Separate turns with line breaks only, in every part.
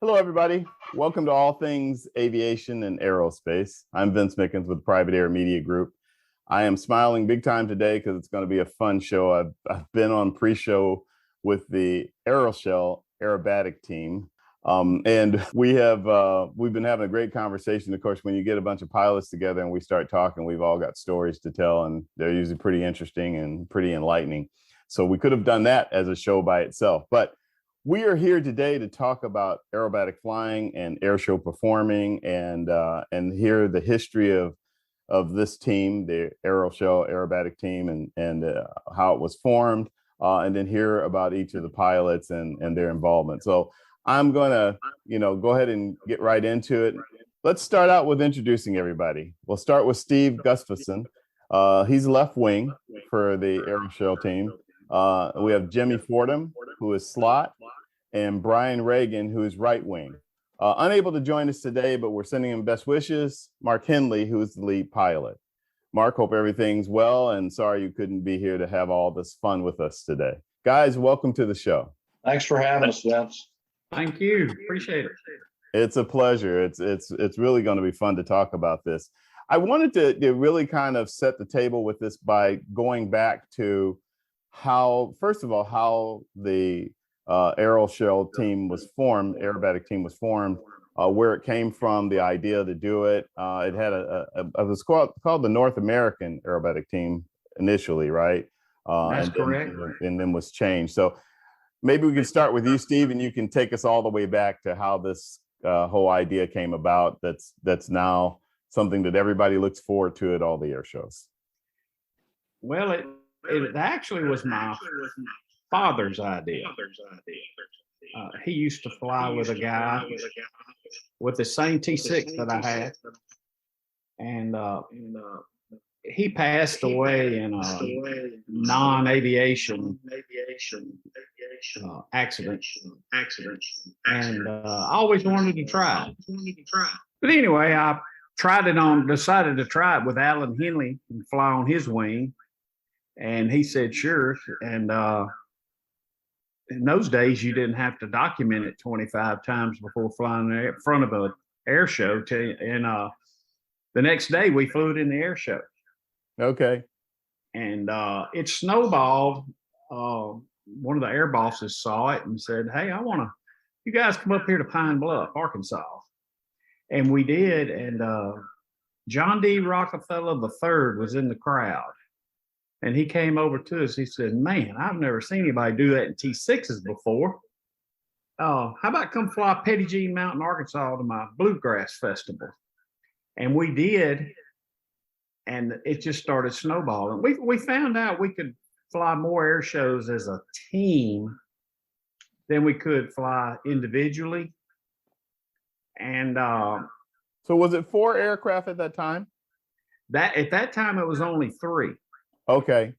Hello, everybody. Welcome to All Things Aviation and Aerospace. I'm Vince Mickens with Private Air Media Group. I am smiling big time today because it's going to be a fun show. I've been on pre-show with the AeroShell Aerobatic Team. And we've been having a great conversation. Of course, when you get a bunch of pilots together and we start talking, we've all got stories to tell, and they're usually pretty interesting and pretty enlightening. So we could have done that as a show by itself. But we are here today to talk about aerobatic flying and airshow performing, and hear the history of this team, the AeroShell Aerobatic Team, and how it was formed, and then hear about each of the pilots and their involvement. So I'm going to, go ahead and get right into it. Let's start out with introducing everybody. We'll start with Steve Gustafson. He's left wing for the AeroShell team. We have Jimmy Fordham, who is slot, and Bryan Regan, who is right wing. Unable to join us today, but we're sending him best wishes, Mark Henley, who is the lead pilot. Mark, hope everything's well, and sorry you couldn't be here to have all this fun with us today. Guys, welcome to the show.
Thanks for having us, Vince.
Thank you. Appreciate it.
It's a pleasure. It's really going to be fun to talk about this. I wanted to really kind of set the table with this by going back to first of all, how the AeroShell team was formed, aerobatic team was formed, where it came from, the idea to do it. It had it was called the North American Aerobatic Team initially, right?
That's correct.
And then was changed. So maybe we can start with you, Steve, and you can take us all the way back to how this whole idea came about. That's now something that everybody looks forward to at all the air shows.
Well, it actually was my father's idea. He used to fly with a guy with the same T-6 that I had, and he passed away in a non-aviation accident, and I always wanted to try it. But anyway, I decided to try it with Alan Henley and fly on his wing, and he said sure. And in those days, you didn't have to document it 25 times before flying in front of an air show. And the next day, we flew it in the air show.
Okay.
And it snowballed. One of the air bosses saw it and said, "Hey, you guys come up here to Pine Bluff, Arkansas." And we did. And John D. Rockefeller III was in the crowd. And he came over to us. He said, "Man, I've never seen anybody do that in T6s before. How about come fly Petit Jean Mountain, Arkansas to my Bluegrass Festival?" And we did. And it just started snowballing. We found out we could fly more air shows as a team than we could fly individually. And
so was it 4 aircraft at that time?
At that time, it was only 3.
Okay.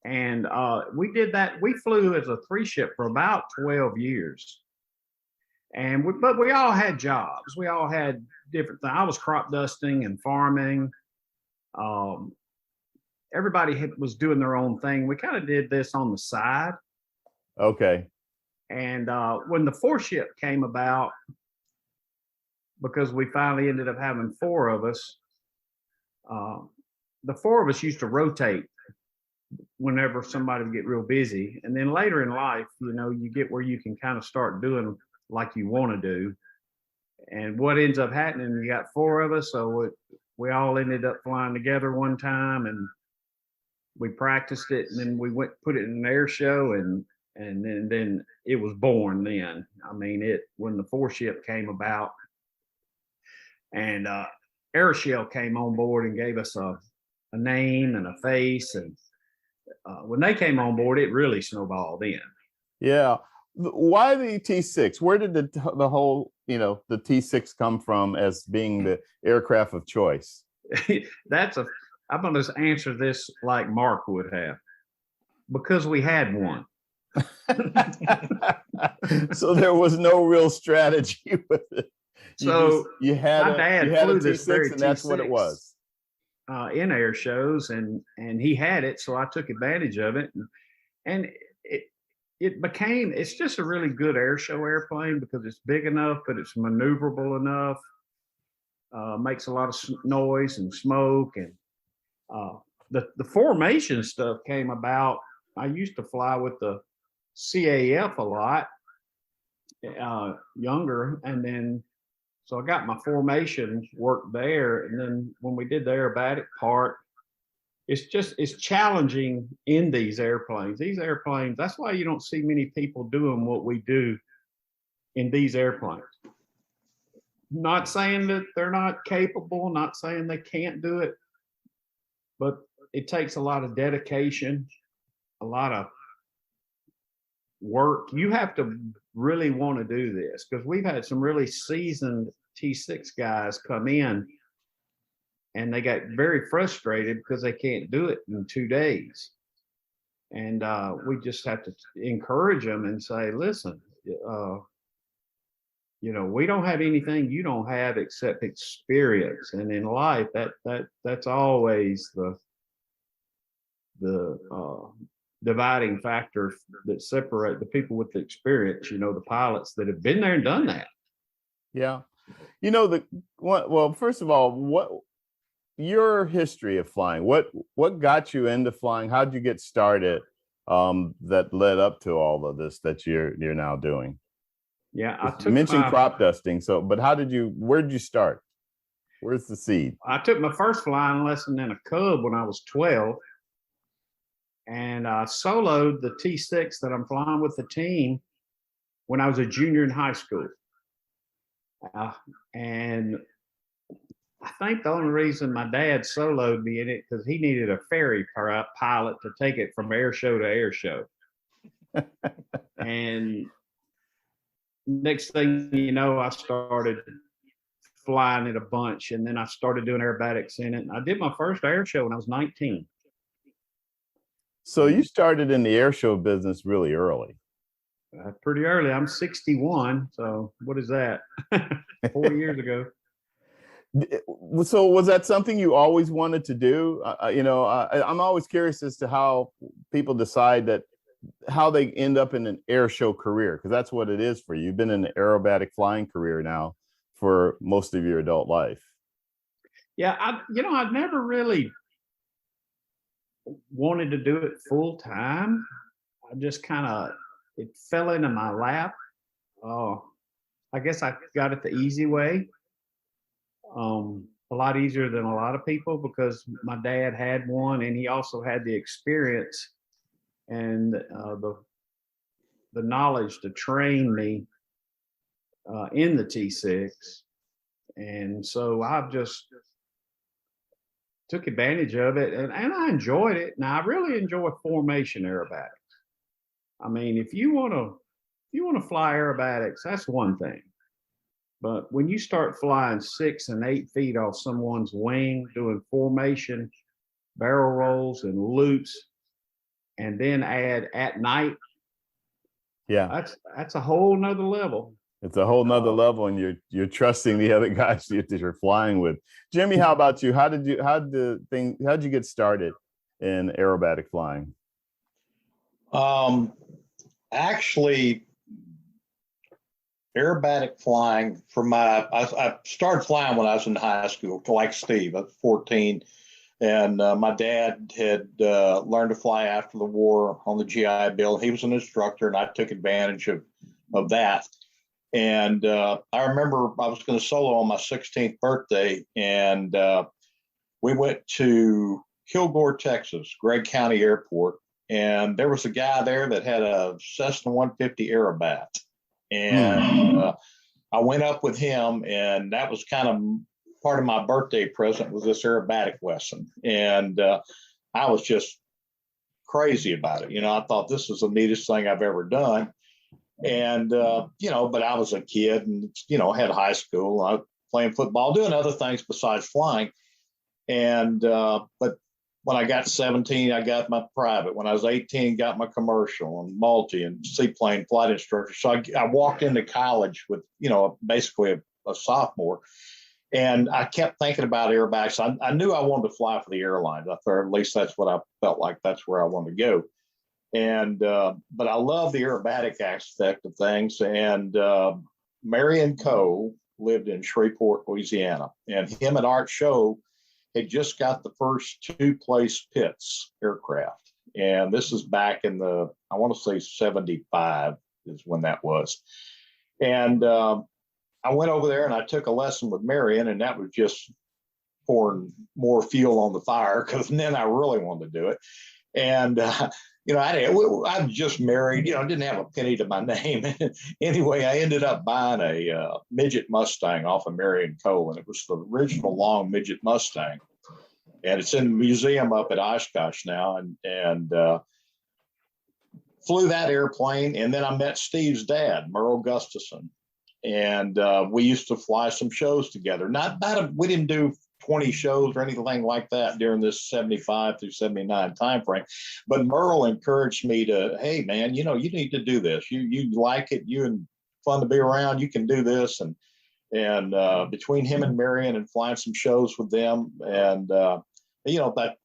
And we did that. We flew as a 3-ship for about 12 years. But we all had jobs. We all had different things. I was crop dusting and farming. Everybody was doing their own thing. We kind of did this on the side.
Okay. And
when the 4-ship came about, because we finally ended up having 4 of us, the 4 of us used to rotate whenever somebody would get real busy. And then later in life, you get where you can kind of start doing like you want to do. And what ends up happening, you got 4 of us, so we all ended up flying together one time, and we practiced it, and then we put it in an air show, and then it was born then. I mean, when the 4-ship came about, and AeroShell came on board and gave us a name and a face, and when they came on board, it really snowballed in.
Yeah. Why the T-6? Where did the whole, the T-6 come from as being the aircraft of choice?
I'm going to answer this like Mark would have, because we had one.
So there was no real strategy with it. You had
my dad flew this very
T6, and that's what it was.
In air shows, and he had it, so I took advantage of it, and it's just a really good air show airplane because it's big enough, but it's maneuverable enough. Makes a lot of noise and smoke, and the formation stuff came about. I used to fly with the CAF a lot, younger, and then so I got my formation work there, and then when we did the aerobatic part, it's challenging in these airplanes. These airplanes, that's why you don't see many people doing what we do in these airplanes. Not saying that they're not capable, not saying they can't do it, but it takes a lot of dedication, a lot of work. You have to really want to do this, because we've had some really seasoned T6 guys come in and they got very frustrated because they can't do it in 2 days. And we just have to encourage them and say, listen, we don't have anything you don't have except experience. And in life, that's always the dividing factor that separate the people with the experience, the pilots that have been there and done that.
Yeah. Well, first of all, what your history of flying, what got you into flying? How'd you get started that led up to all of this that you're now doing?
Yeah,
you mentioned crop dusting. So, but where did you start? Where's the seed?
I took my first flying lesson in a Cub when I was 12. And I soloed the T6 that I'm flying with the team when I was a junior in high school. And I think the only reason my dad soloed me in it because he needed a ferry pilot to take it from air show to air show. And next thing you know, I started flying it a bunch, and then I started doing aerobatics in it. And I did my first air show when I was 19.
So you started in the air show business really early.
Pretty early. I'm 61. So what is that? 4 years ago.
So was that something you always wanted to do? I'm always curious as to how people decide how they end up in an air show career, because that's what it is for you. You've been in an aerobatic flying career now for most of your adult life.
Yeah, I've never really wanted to do it full time. I just it fell into my lap. I guess I got it the easy way. A lot easier than a lot of people, because my dad had one and he also had the experience and the knowledge to train me in the T6. And so I've just took advantage of it, and I enjoyed it. Now I really enjoy formation aerobatics. I mean, if you want to fly aerobatics, that's one thing. But when you start flying 6 and 8 feet off someone's wing, doing formation, barrel rolls and loops, and then add at night,
yeah,
that's a whole nother level.
It's a whole nother level, and you're trusting the other guys that you're flying with. Jimmy, how about you? How'd you get started in aerobatic flying?
Actually, aerobatic flying I started flying when I was in high school, like Steve. I was 14, and my dad had learned to fly after the war on the GI Bill. He was an instructor, and I took advantage of that. And I remember I was going to solo on my 16th birthday, and we went to Kilgore, Texas, Gregg County Airport, and there was a guy there that had a Cessna 150 Aerobat. And I went up with him, and that was kind of part of my birthday present, was this aerobatic lesson. And I was just crazy about it. I thought this was the neatest thing I've ever done. And, but I was a kid and, had high school. I was playing football, doing other things besides flying. And, but when I got 17, I got my private. When I was 18, got my commercial and multi and seaplane flight instructor. So I walked into college with, basically a sophomore. And I kept thinking about aerobatics. I knew I wanted to fly for the airlines. I thought, at least that's what I felt like. That's where I wanted to go. And but I love the aerobatic aspect of things. And Marion Cole lived in Shreveport, Louisiana, and him and Art Show had just got the first two-place Pitts aircraft. And this is back in the, I want to say 75 is when that was. And I went over there and I took a lesson with Marion, and that was just pouring more fuel on the fire, because then I really wanted to do it. And I just married, didn't have a penny to my name. Anyway, I ended up buying a midget Mustang off of Marion Cole, and it was the original long midget Mustang. And it's in the museum up at Oshkosh now, and flew that airplane. And then I met Steve's dad, Merle Gustafson. And we used to fly some shows together. We didn't do 20 shows or anything like that during this 75 through 79 timeframe. But Merle encouraged me to, hey, man, you need to do this. You like it. You and fun to be around. You can do this. And between him and Marion and flying some shows with them, and that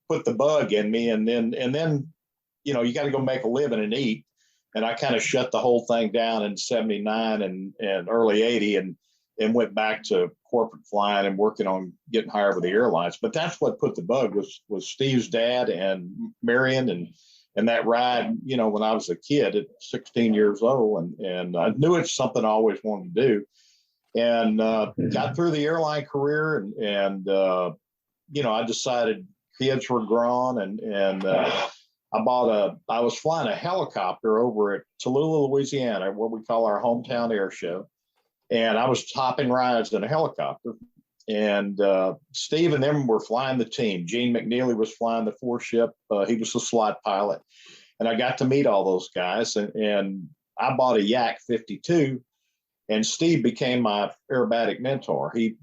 put the bug in me. And then you got to go make a living and eat. And I kind of shut the whole thing down in 79 and early 80 and went back to corporate flying and working on getting hired with the airlines. But that's what put the bug was Steve's dad and Marion and that ride, when I was a kid at 16 years old. And I knew it's something I always wanted to do. And got through the airline career and I decided kids were grown and I was flying a helicopter over at Tallulah, Louisiana, what we call our hometown air show. And I was topping rides in a helicopter. And Steve and them were flying the team. Gene McNeely was flying the four-ship. He was the slot pilot. And I got to meet all those guys. And I bought a Yak 52. And Steve became my aerobatic mentor. He,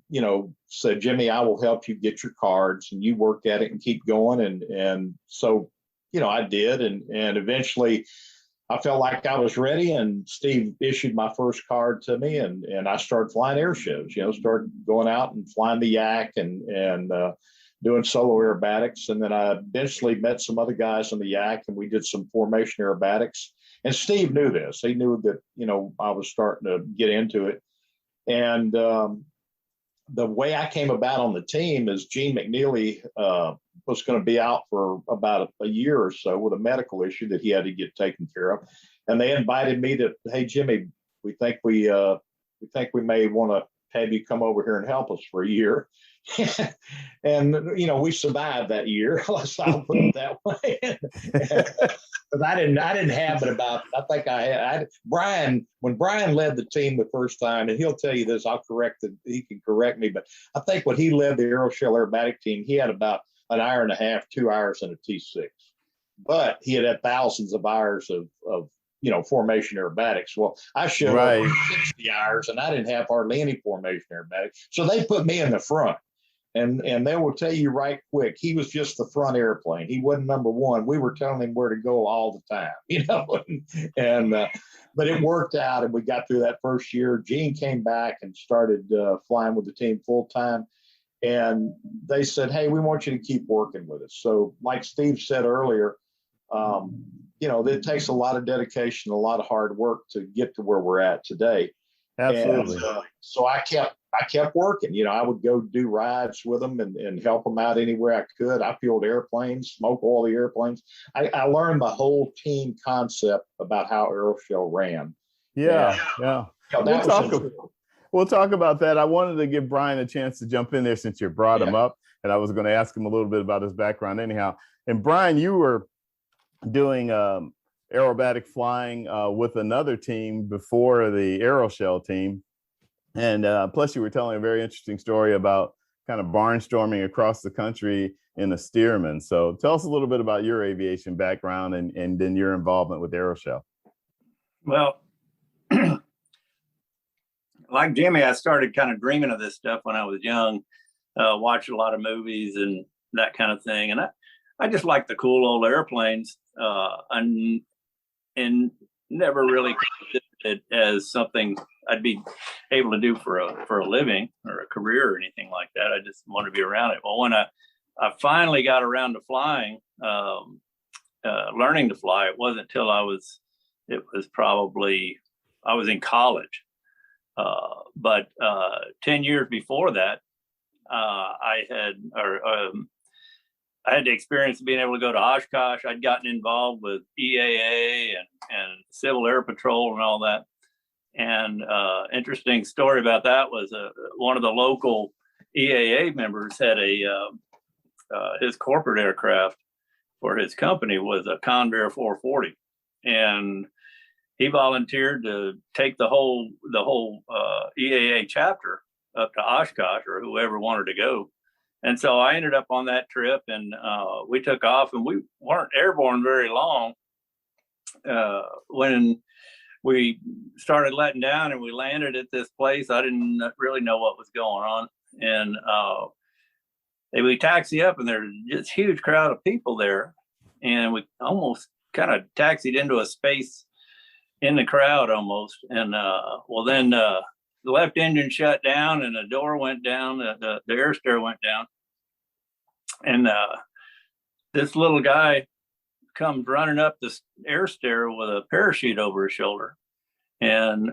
said, Jimmy, I will help you get your cards, and you work at it and keep going. And so, I did. And eventually I felt like I was ready, and Steve issued my first card to me, and I started flying air shows, started going out and flying the Yak and doing solo aerobatics. And then I eventually met some other guys on the Yak, and we did some formation aerobatics. And Steve knew this. He knew that, I was starting to get into it. And the way I came about on the team is Gene McNeely was going to be out for about a year or so with a medical issue that he had to get taken care of. And they invited me to, hey, Jimmy, we think we may want to have you come over here and help us for a year. And, we survived that year. I'll put it that way. Because I didn't have it about, I think I had Bryan, when Bryan led the team the first time, and he'll tell you this, he can correct me, but I think when he led the AeroShell Aerobatic Team, he had about an hour and a half, 2 hours in a T-6. But he had thousands of hours of formation aerobatics. Well, I showed up 60 hours, and I didn't have hardly any formation aerobatics. So they put me in the front. And they will tell you right quick, he was just the front airplane. He wasn't number one. We were telling him where to go all the time, and but it worked out, and we got through that first year. Gene came back and started flying with the team full time, and they said, hey, we want you to keep working with us. So like Steve said earlier, it takes a lot of dedication, a lot of hard work to get to where we're at today.
Absolutely.
And, so I kept working. I would go do rides with them and help them out anywhere I could. I fueled airplanes, smoke oil the airplanes. I learned the whole team concept about how AeroShell ran.
Yeah. We'll talk about that. I wanted to give Bryan a chance to jump in there since you brought him up, and I was going to ask him a little bit about his background anyhow. And Bryan, you were doing aerobatic flying with another team before the AeroShell team. And plus you were telling a very interesting story about kind of barnstorming across the country in a Stearman. So tell us a little bit about your aviation background and then your involvement with AeroShell.
Well, like Jimmy, I started kind of dreaming of this stuff when I was young, watched a lot of movies and that kind of thing. And I just like the cool old airplanes and never really considered it as something I'd be able to do for a living or a career or anything like that. I just wanted to be around it. Well, when I finally got around to flying, learning to fly. It wasn't until I was in college. But 10 years before that, I had the experience of being able to go to Oshkosh. I'd gotten involved with EAA and Civil Air Patrol and all that. And interesting story about that was one of the local EAA members had his corporate aircraft for his company was a Convair 440, and he volunteered to take the whole EAA chapter up to Oshkosh or whoever wanted to go. And so I ended up on that trip, and we took off, and we weren't airborne very long when we started letting down, and we landed at this place. I didn't really know what was going on. And we taxi up, and there's just huge crowd of people there. And we almost kind of taxied into a space in the crowd almost. And then the left engine shut down, and the door went down, the air stair went down. And this little guy comes running up the air stair with a parachute over his shoulder. And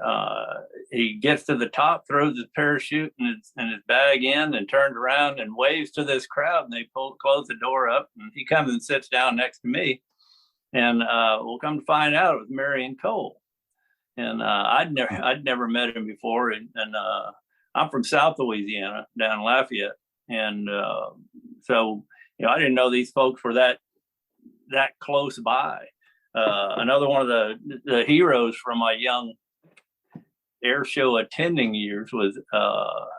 he gets to the top, throws his parachute and his bag in, and turns around and waves to this crowd. And they close the door up, and he comes and sits down next to me. And we'll come to find out it was Marion Cole. And I'd never met him before. And I'm from South Louisiana, down in Lafayette. And so, I didn't know these folks were that close by. Another one of the heroes from my young air show attending years was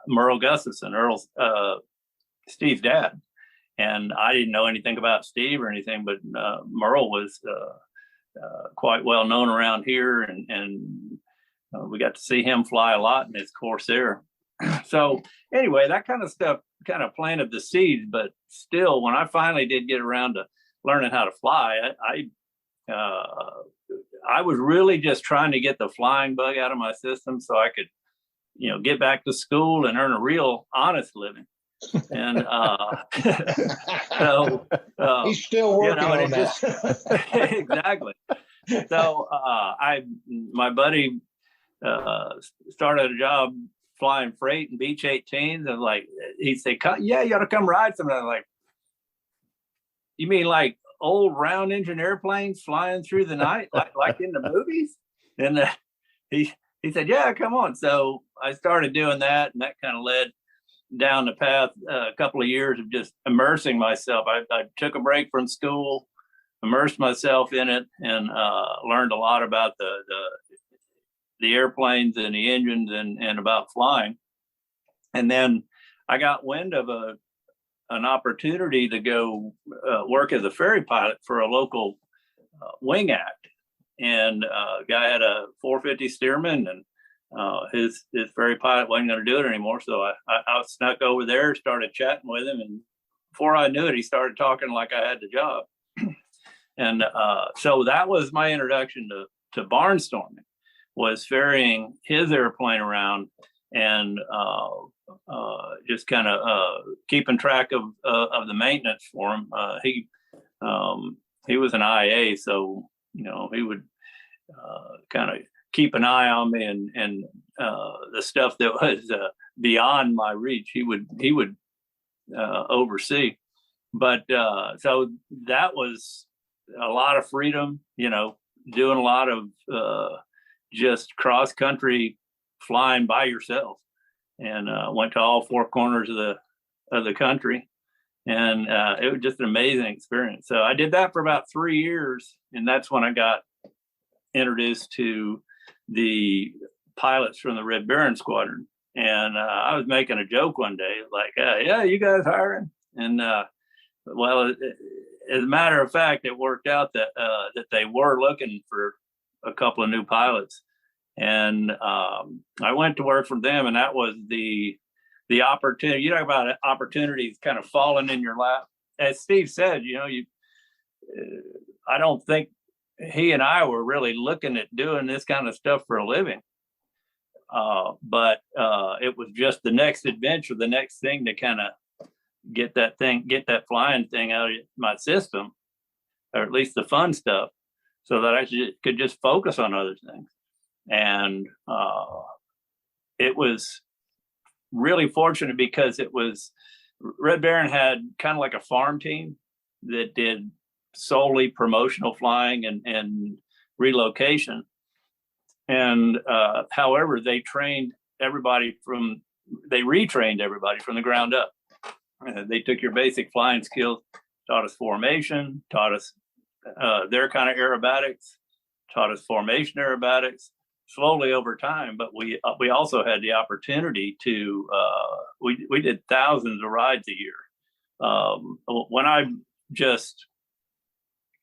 Merle Gustafson, Steve's dad. And I didn't know anything about Steve or anything, but Merle was quite well known around here, and we got to see him fly a lot in his Corsair. So anyway, that kind of stuff kind of planted the seeds. But still, when I finally did get around to learning how to fly, I was really just trying to get the flying bug out of my system so I could, get back to school and earn a real honest living. And so
he's still working on
that. Exactly. So my buddy started a job flying freight and Beech 18s, and he'd say, "Yeah, you ought to come ride something." I'm like, "You mean like old round engine airplanes flying through the night like in the movies?" And he said, "Yeah, come on." So I started doing that, and that kind of led down the path a couple of years of just immersing myself. I took a break from school, immersed myself in it, and learned a lot about the airplanes and the engines and about flying. And then I got wind of an opportunity to go work as a ferry pilot for a local wing act. And a guy had a 450 Stearman, and his ferry pilot wasn't going to do it anymore. So I snuck over there, started chatting with him, and before I knew it, he started talking like I had the job. And so that was my introduction to barnstorming, was ferrying his airplane around and just kind of keeping track of the maintenance for him. He was an IA, so he would kind of keep an eye on me, and the stuff that was beyond my reach, he would oversee. But so that was a lot of freedom, doing a lot of just cross country flying by yourself, and went to all four corners of the country, and it was just an amazing experience. So I did that for about 3 years, and that's when I got introduced to the pilots from the Red Baron Squadron. And I was making a joke one day, like, "Yeah, you guys hiring?" And well, as a matter of fact, it worked out that they were looking for a couple of new pilots, and I went to work for them, and that was the opportunity. You talk about opportunities kind of falling in your lap. As Steve said, I don't think he and I were really looking at doing this kind of stuff for a living, but it was just the next adventure, the next thing to kind of get that flying thing out of my system. or at least the fun stuff, so that I could just focus on other things. And it was really fortunate because Red Baron had kind of like a farm team that did solely promotional flying and relocation. And however, they retrained everybody from the ground up. They took your basic flying skills, taught us formation, taught us their kind of aerobatics, taught us formation aerobatics slowly over time. But we also had the opportunity to we did thousands of rides a year. When I just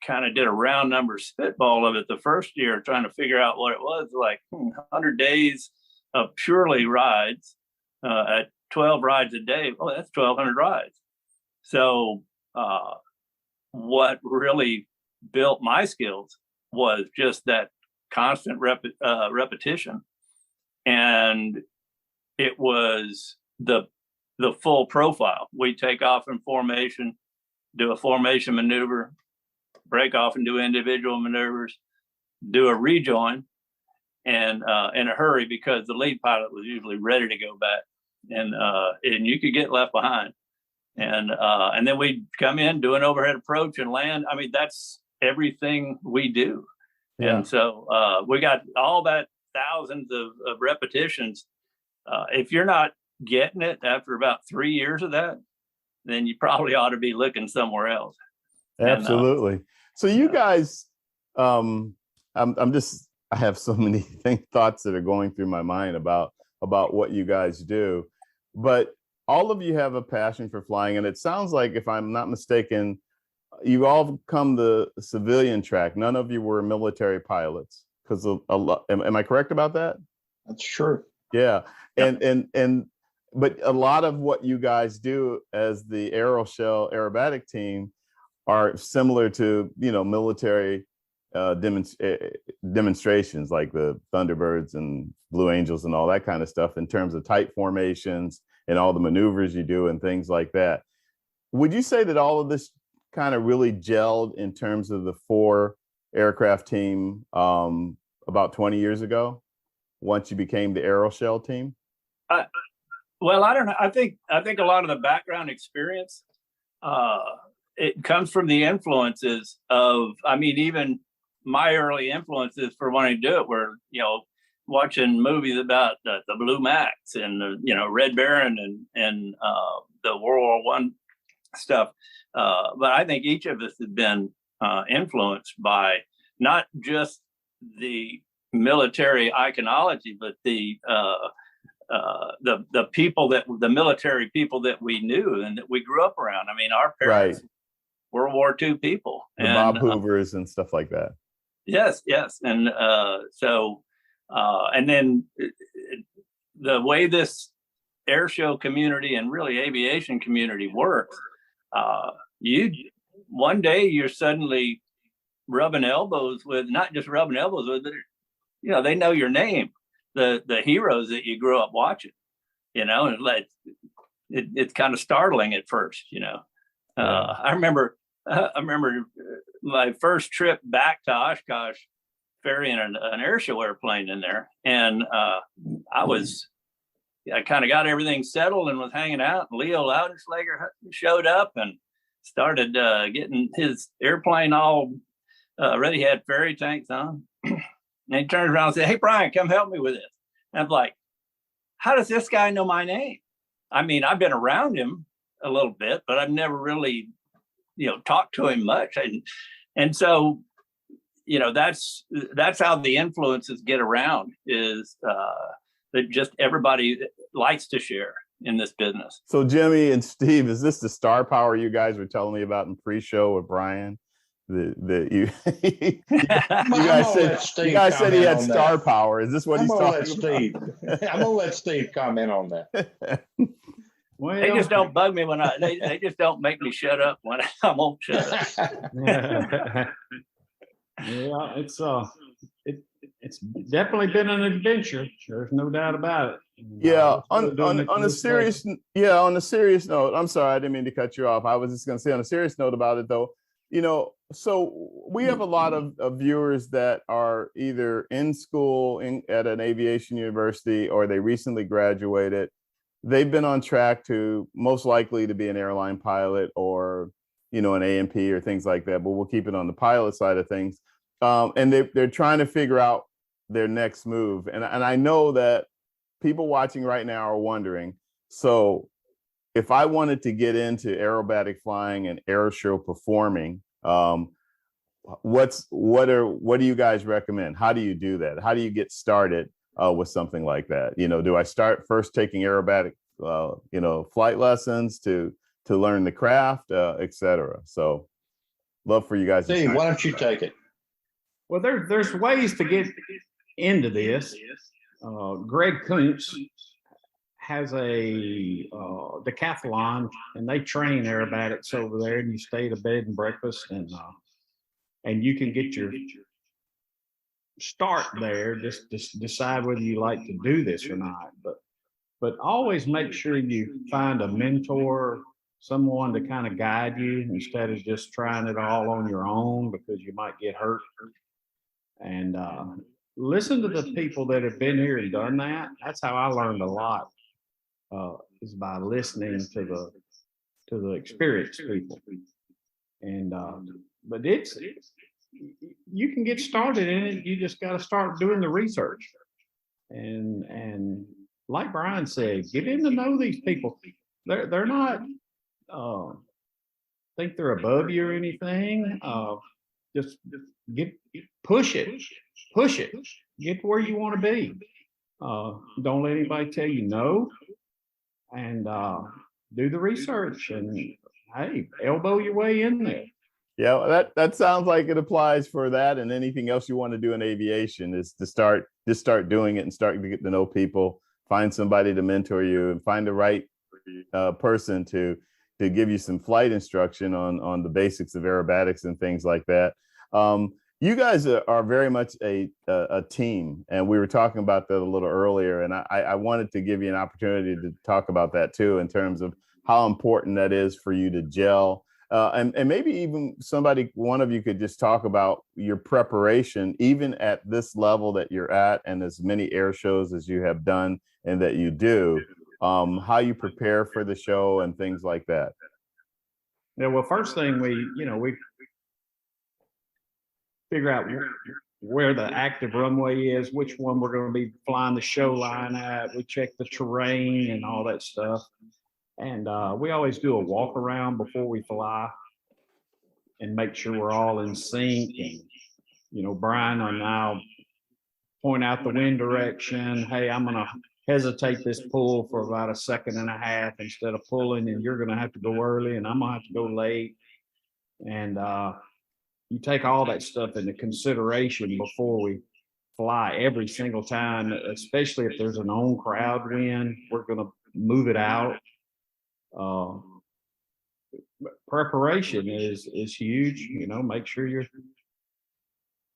kind of did a round number spitball of it the first year, trying to figure out what it was, like 100 days of purely rides at 12 rides a day. Well, that's 1,200 rides. So what really built my skills was just that constant repetition. And it was the full profile. We take off in formation, do a formation maneuver, break off and do individual maneuvers, do a rejoin, and in a hurry, because the lead pilot was usually ready to go back, and you could get left behind. And then we'd come in, do an overhead approach and land. I mean, that's everything we do. Yeah. And so we got all that thousands of repetitions. If you're not getting it after about 3 years of that, then you probably ought to be looking somewhere else.
Absolutely. So you guys, I have so many thoughts that are going through my mind about what you guys do, but all of you have a passion for flying. And it sounds like, if I'm not mistaken, you all come the civilian track. None of you were military pilots, because am I correct about that?
That's true.
Yeah. But a lot of what you guys do as the AeroShell Aerobatic Team are similar to, military demonstrations, like the Thunderbirds and Blue Angels and all that kind of stuff, in terms of tight formations and all the maneuvers you do and things like that. Would you say that all of this kind of really gelled in terms of the 4 aircraft team about 20 years ago, once you became the AeroShell team?
Well, I don't know. I think a lot of the background experience, it comes from the influences of, even my early influences for wanting to do it were, watching movies about the Blue Max and Red Baron and the World War I stuff. But I think each of us has been influenced by not just the military iconology, but the people the military people that we knew and that we grew up around. Our parents, right, World War II people,
and Bob Hoovers and stuff like that.
Yes. And and then the way this air show community and really aviation community works, one day you're suddenly rubbing elbows with, not just rubbing elbows with, but they know your name, the heroes that you grew up watching, and it's kind of startling at first. I remember my first trip back to Oshkosh, ferrying an air show airplane in there, and I kind of got everything settled and was hanging out, and Leo Loudenschlager showed up and started getting his airplane all ready. He had ferry tanks on, and he turned around and said, "Hey, Bryan, come help me with this." And I'm like, how does this guy know my name? I've been around him a little bit, but I've never really, talked to him much. And so, that's how the influences get around, is that just everybody likes to share in this business.
So Jimmy and Steve, is this the star power you guys were telling me about in pre-show with Bryan? You guys said he had star power. Is this what he's talking about?
I'm gonna let Steve comment on that.
Well,
they just don't bug me when they just don't make me shut up when I won't shut up.
Yeah, it's definitely been an adventure. There's no doubt about it.
Yeah. On a serious note, I'm sorry, I didn't mean to cut you off. I was just going to say, on a serious note about it though, So we have a lot of viewers that are either in school at an aviation university, or they recently graduated. They've been on track to most likely to be an airline pilot, or an A&P or things like that, but we'll keep it on the pilot side of things. And they're trying to figure out their next move. And I know that people watching right now are wondering, so if I wanted to get into aerobatic flying and airshow performing, what do you guys recommend? How do you do that? How do you get started with something like that? Do I start first taking aerobatic, flight lessons to learn the craft, etc.? So, love for you guys.
Steve, why don't you take it?
Well, there's ways to get into this. Greg Kuntz has a decathlon, and they train aerobatics over there, and you stay to bed and breakfast, and you can get your start there. Just decide whether you like to do this or not. But always make sure you find a mentor, someone to kind of guide you instead of just trying it all on your own, because you might get hurt. And listen to the people that have been here and done that. That's how I learned a lot, is by listening to the experienced people. And but you can get started in it. You just got to start doing the research. And like Bryan said, get in to know these people. They're not think they're above you or anything. Just push it, get where you want to be. Don't let anybody tell you no, and do the research, and hey, elbow your way in there.
Yeah, that sounds like it applies for that, and anything else you want to do in aviation is to start doing it and start to get to know people, find somebody to mentor you, and find the right person to give you some flight instruction on the basics of aerobatics and things like that. You guys are very much a team, and we were talking about that a little earlier, and I wanted to give you an opportunity to talk about that too, in terms of how important that is for you to gel. And maybe even one of you could just talk about your preparation, even at this level that you're at, and as many air shows as you have done and that you do, how you prepare for the show and things like that.
Yeah, well, first thing we figure out where the active runway is, which one we're going to be flying the show line at. We check the terrain and all that stuff. And we always do a walk around before we fly and make sure we're all in sync. And, Bryan and I'll point out the wind direction. Hey, I'm going to hesitate this pull for about a second and a half instead of pulling, and you're going to have to go early and I'm going to have to go late. And you take all that stuff into consideration before we fly every single time, especially if there's an on crowd wind. We're going to move it out. Preparation is huge. Make sure your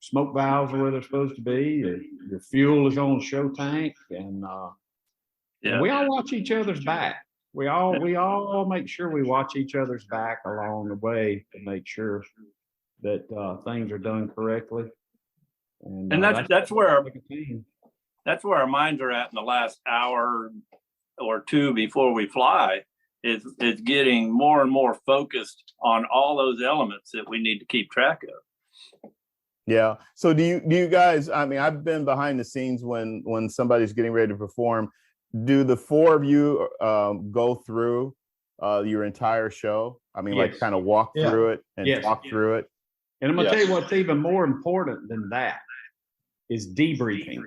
smoke valves are where they're supposed to be. Your fuel is on show tank, and we all watch each other's back. We all make sure we watch each other's back along the way to make sure that things are done correctly. And
that's where our minds are at in the last hour or two before we fly. Is getting more and more focused on all those elements that we need to keep track of.
Yeah. So do you guys, I mean, I've been behind the scenes when somebody's getting ready to perform. Do the four of you go through your entire show? I mean,
Yes.
like kind of walk through it and talk through it.
And I'm going to tell you what's even more important than that is debriefing.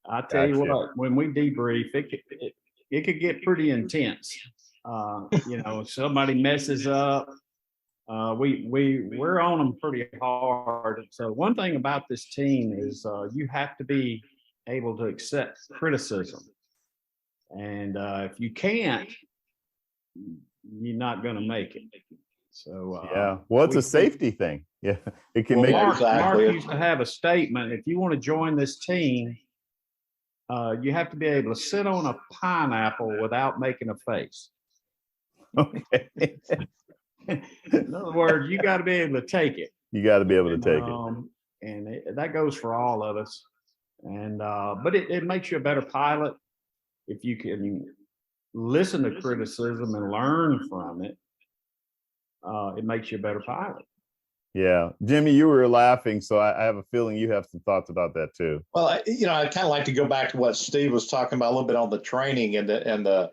I tell you what, when we debrief, it could get pretty intense. Somebody messes up, we're on them pretty hard. So one thing about this team is you have to be able to accept criticism, and if you can't, you're not going to make it. So
well, it's a safety thing. Yeah, it can make.
Mark used to have a statement: if you want to join this team, you have to be able to sit on a pineapple without making a face.
Okay.
In other words, you got to be able to take it.
You got to be able to take
That goes for all of us. And but it makes you a better pilot if you can listen to criticism and learn from it. It makes you a better pilot.
Yeah. Jimmy, you were laughing, so I have a feeling you have some thoughts about that too.
Well, I'd kind of like to go back to what Steve was talking about a little bit on the training and the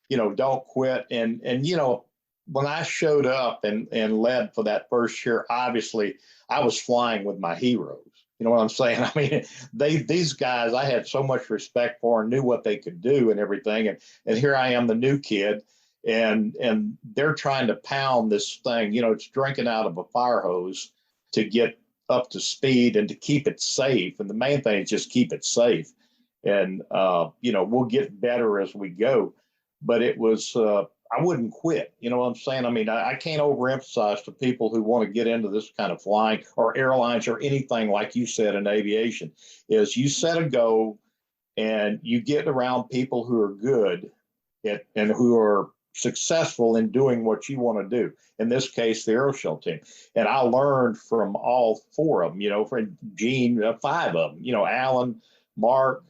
don't quit. And when I showed up and led for that first year, obviously I was flying with my heroes. You know what I'm saying? I mean, these guys I had so much respect for and knew what they could do and everything. And here I am, the new kid, and they're trying to pound this thing. It's drinking out of a fire hose to get up to speed and to keep it safe. And the main thing is just keep it safe. And we'll get better as we go. But it was I wouldn't quit. You know what I'm saying? I mean, I can't overemphasize to people who want to get into this kind of flying or airlines or anything, like you said, in aviation, is you set a goal and you get around people who are good and who are successful in doing what you want to do. In this case, the AeroShell team. And I learned from all four of them, from Gene, five of them, Alan, Mark,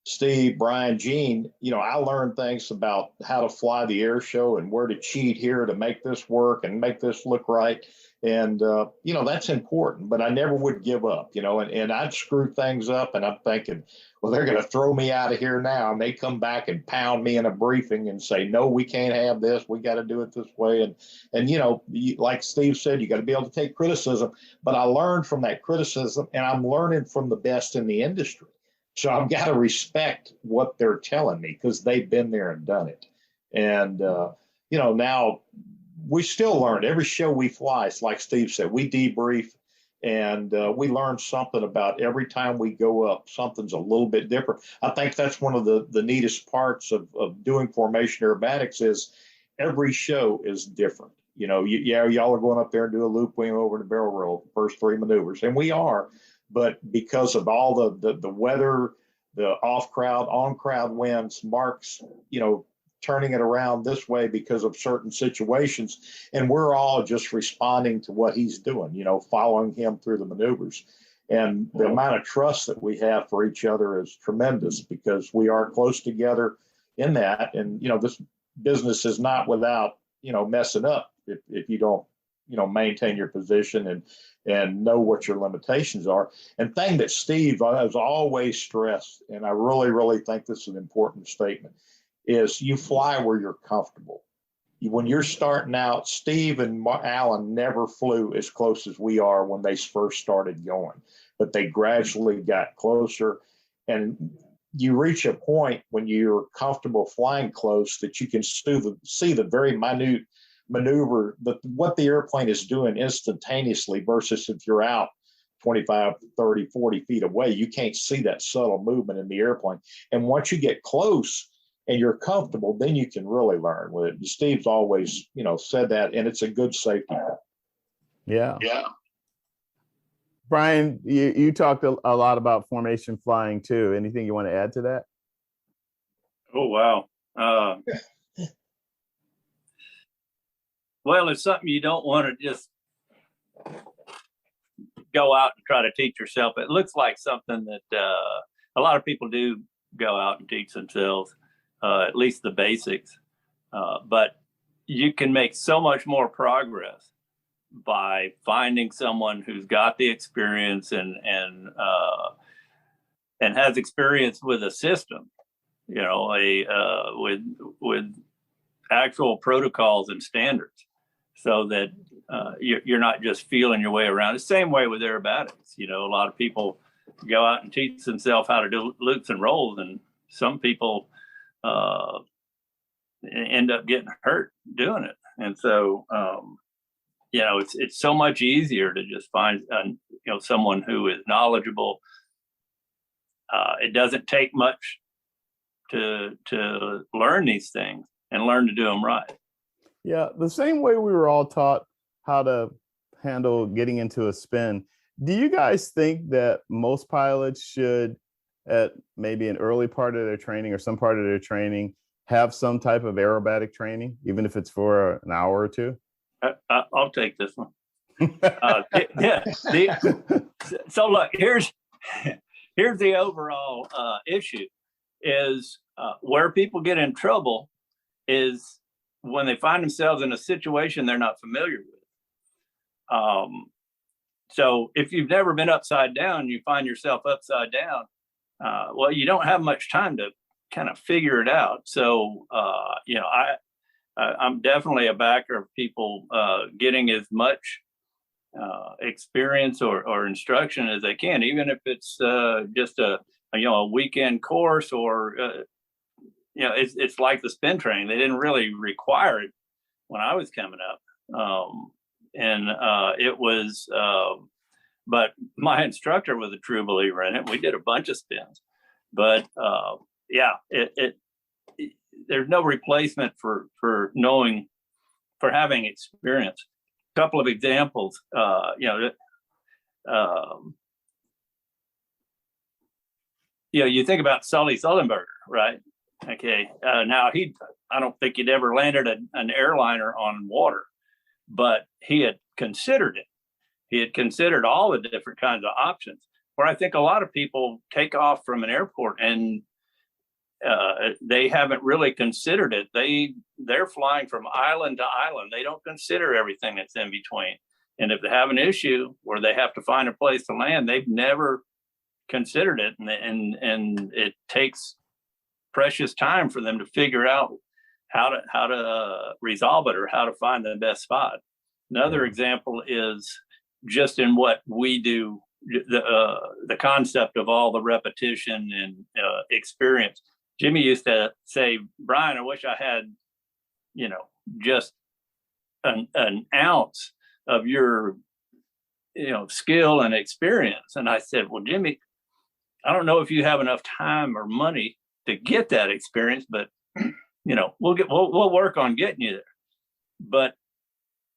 Steve, Bryan, Gene, I learned things about how to fly the air show and where to cheat here to make this work and make this look right. And, that's important, but I never would give up, and I'd screw things up and I'm thinking, well, they're going to throw me out of here now. And they come back and pound me in a briefing and say, no, we can't have this. We got to do it this way. And like Steve said, you got to be able to take criticism, but I learned from that criticism and I'm learning from the best in the industry. So I've got to respect what they're telling me because they've been there and done it. And, now we still learn. Every show we fly, it's like Steve said, we debrief and we learn something about every time we go up. Something's a little bit different. I think that's one of the neatest parts of doing formation aerobatics is every show is different. Y'all are going up there and do a loop wing over the barrel roll, the first three maneuvers, and we are. But because of all the weather, the off crowd, on crowd winds, Mark's, turning it around this way because of certain situations. And we're all just responding to what he's doing, following him through the maneuvers. And the amount of trust that we have for each other is tremendous because we are close together in that. And, this business is not without, messing up if you don't, maintain your position and know what your limitations are. And thing that Steve has always stressed, and I really, really think this is an important statement, is you fly where you're comfortable. When you're starting out, Steve and Alan never flew as close as we are when they first started going, but they gradually got closer. And you reach a point when you're comfortable flying close that you can see the very minute maneuver, what the airplane is doing instantaneously versus if you're out 25, 30, 40 feet away, you can't see that subtle movement in the airplane. And once you get close and you're comfortable, then you can really learn with it. Steve's always, said that, and it's a good safety.
Yeah. Bryan, you talked a lot about formation flying too. Anything you want to add to that?
Oh, wow. Well, it's something you don't want to just go out and try to teach yourself. It looks like something that a lot of people do go out and teach themselves, at least the basics. But you can make so much more progress by finding someone who's got the experience and has experience with a system, with actual protocols and standards, so that you're not just feeling your way around. It's the same way with aerobatics. A lot of people go out and teach themselves how to do loops and rolls, and some people end up getting hurt doing it. And so, it's so much easier to just find someone who is knowledgeable. It doesn't take much to learn these things and learn to do them right.
Yeah, the same way we were all taught how to handle getting into a spin. Do you guys think that most pilots should, at maybe an early part of their training or some part of their training, have some type of aerobatic training, even if it's for an hour or two?
I'll take this one. Yeah. So look, here's the overall issue is where people get in trouble is when they find themselves in a situation they're not familiar with. So if you've never been upside down, you find yourself upside down. Well, you don't have much time to kind of figure it out. So, I'm definitely a backer of people getting as much experience or instruction as they can, even if it's just a weekend course or it's like the spin training. They didn't really require it when I was coming up, it was. But my instructor was a true believer in it. We did a bunch of spins, but there's no replacement for having experience. A couple of examples, you think about Sully Sullenberger, right? Okay. Now I don't think he'd ever landed an airliner on water, but he had considered it. He had considered all the different kinds of options, where I think a lot of people take off from an airport and they haven't really considered it. They're flying from island to island. They don't consider everything that's in between. And if they have an issue where they have to find a place to land, they've never considered it. And it takes precious time for them to figure out how to resolve it or how to find the best spot. Another example is just in what we do, the concept of all the repetition and experience. Jimmy used to say, Bryan, I wish I had, just an ounce of your, skill and experience. And I said, well, Jimmy, I don't know if you have enough time or money to get that experience, but we'll work on getting you there. But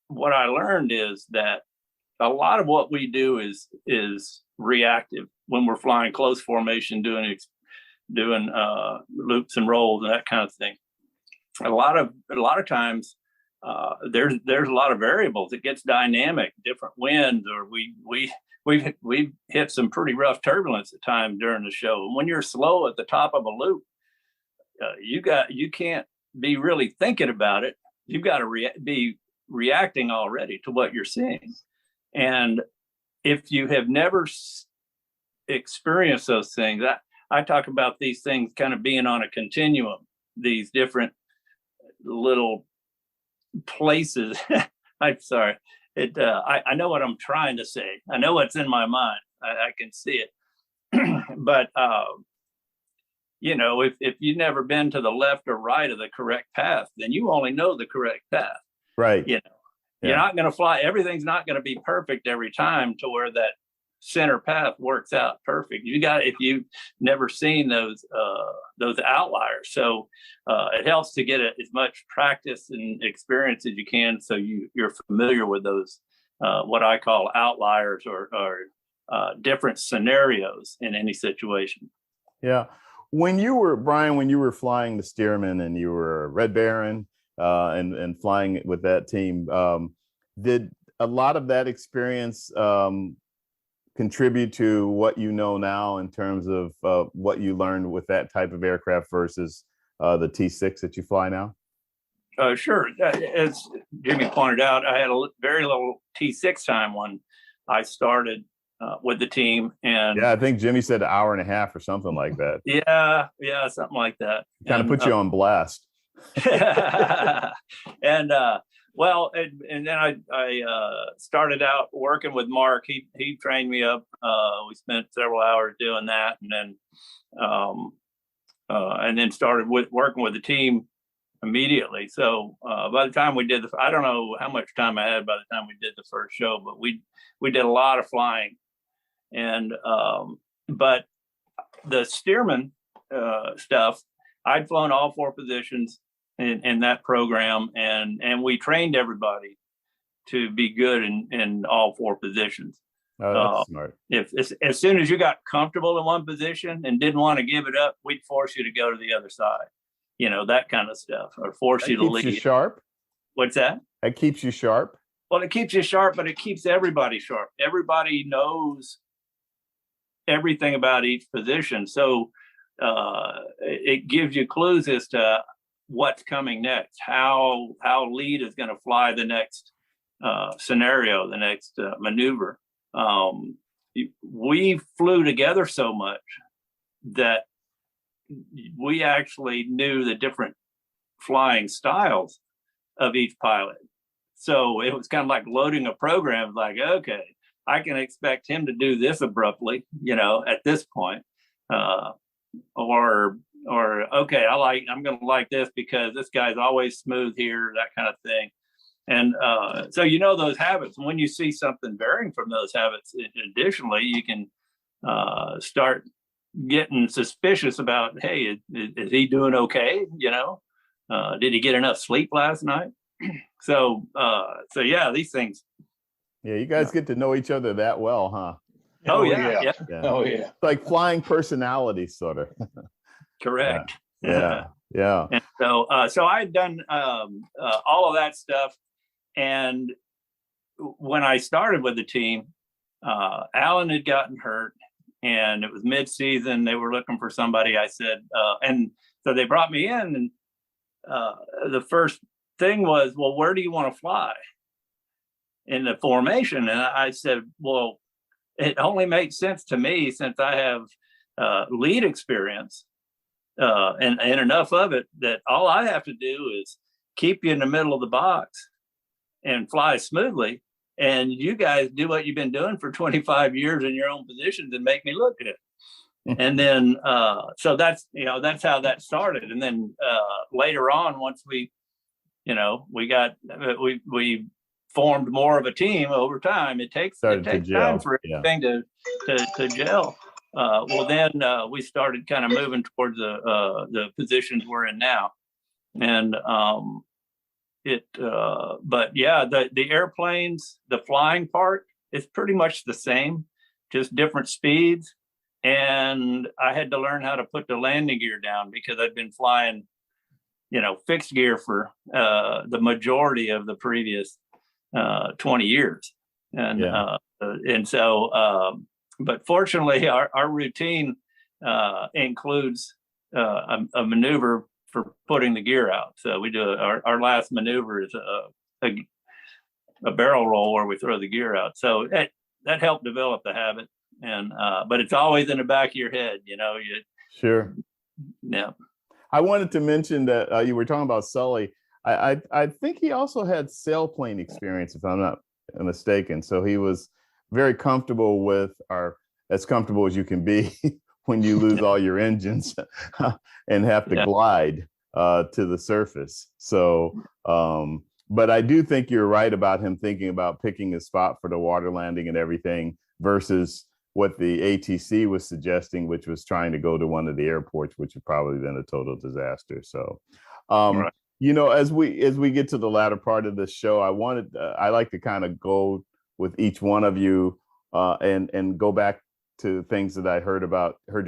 what I learned is that a lot of what we do is reactive when we're flying close formation, doing loops and rolls and that kind of thing. A lot of times there's a lot of variables. It gets dynamic, different winds, or we've hit some pretty rough turbulence at times during the show. And when you're slow at the top of a loop, you can't be really thinking about it. You've got to be reacting already to what you're seeing. And if you have never experienced those things, I talk about these things kind of being on a continuum, these different little places. I'm sorry. I know what I'm trying to say. I know what's in my mind. I can see it. But, if you've never been to the left or right of the correct path, then you only know the correct path.
Right.
You're not going to fly. Everything's not going to be perfect every time to where that center path works out perfect. If you've never seen those outliers. So it helps to get as much practice and experience as you can, so you're familiar with those what I call outliers or different scenarios in any situation.
Yeah. When you were flying the Stearman and you were Red Baron and flying with that team, did a lot of that experience contribute to what you know now in terms of what you learned with that type of aircraft versus the T-6 that you fly now?
Sure. As Jimmy pointed out, I had a very little T-6 time when I started with the team. And
I think Jimmy said an hour and a half or something like that.
Yeah, something like that.
Kind of put you on blast.
And then I started out working with Mark. He trained me up. We spent several hours doing that, and then started working with the team immediately. So by the time we did I don't know how much time I had by the time we did the first show, but we did a lot of flying. And but the Stearman stuff, I'd flown all four positions in that program, and we trained everybody to be good in all four positions.
Oh, that's smart.
If as soon as you got comfortable in one position and didn't want to give it up, we'd force you to go to the other side. That kind of stuff, or force you to leave.
Keeps you sharp.
What's that?
That keeps you sharp.
Well, it keeps you sharp, but it keeps everybody sharp. Everybody knows everything about each position. So it gives you clues as to what's coming next, how lead is going to fly the next scenario, the next maneuver. We flew together so much that we actually knew the different flying styles of each pilot. So it was kind of like loading a program, like, okay, I can expect him to do this abruptly, at this point. Or okay, I'm going to like this because this guy's always smooth here, that kind of thing. And so those habits. When you see something varying from those habits, additionally, you can start getting suspicious about, hey, is he doing okay? Did he get enough sleep last night? So yeah, these things.
Yeah, you guys get to know each other that well, huh?
Oh yeah.
Oh yeah.
It's like flying personalities, sort of.
Correct.
Yeah.
And so I'd done all of that stuff, and when I started with the team, Alan had gotten hurt, and it was mid-season. They were looking for somebody. I said, and so they brought me in, and the first thing was, well, where do you want to fly in the formation? And I said, well, it only makes sense to me since I have lead experience and enough of it that all I have to do is keep you in the middle of the box and fly smoothly. And you guys do what you've been doing for 25 years in your own positions and make me look good. And then, so that's how that started. And then later on, once we formed more of a team over time, it takes time for everything to gel. Well, then we started kind of moving towards the positions we're in now. And but yeah, the airplanes, the flying part is pretty much the same, just different speeds. And I had to learn how to put the landing gear down because I'd been flying, fixed gear for the majority of the previous 20 years. And so, but fortunately, our routine includes a maneuver for putting the gear out. So we do our last maneuver is a barrel roll where we throw the gear out. So that helped develop the habit. And but it's always in the back of your head,
Sure.
Yeah.
I wanted to mention that you were talking about Sully. I think he also had sailplane experience, if I'm not mistaken. So he was very comfortable with as comfortable as you can be when you lose all your engines and have to glide to the surface. So, but I do think you're right about him thinking about picking a spot for the water landing and everything versus what the ATC was suggesting, which was trying to go to one of the airports, which would probably been a total disaster. So,
Right.
as we get to the latter part of the show, I like to kind of go with each one of you and go back to things that I heard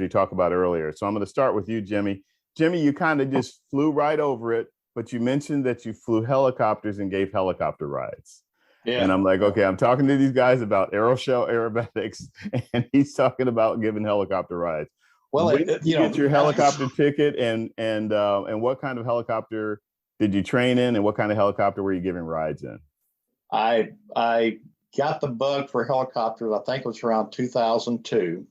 you talk about earlier. So I'm going to start with you, Jimmy. Jimmy, you kind of just flew right over it, but you mentioned that you flew helicopters and gave helicopter rides. Yeah. And I'm like, okay, I'm talking to these guys about AeroShell Aerobatics, and he's talking about giving helicopter rides. Well, when did you get your helicopter ticket, and what kind of helicopter did you train in, and what kind of helicopter were you giving rides in?
I got the bug for helicopters, I think it was around 2002.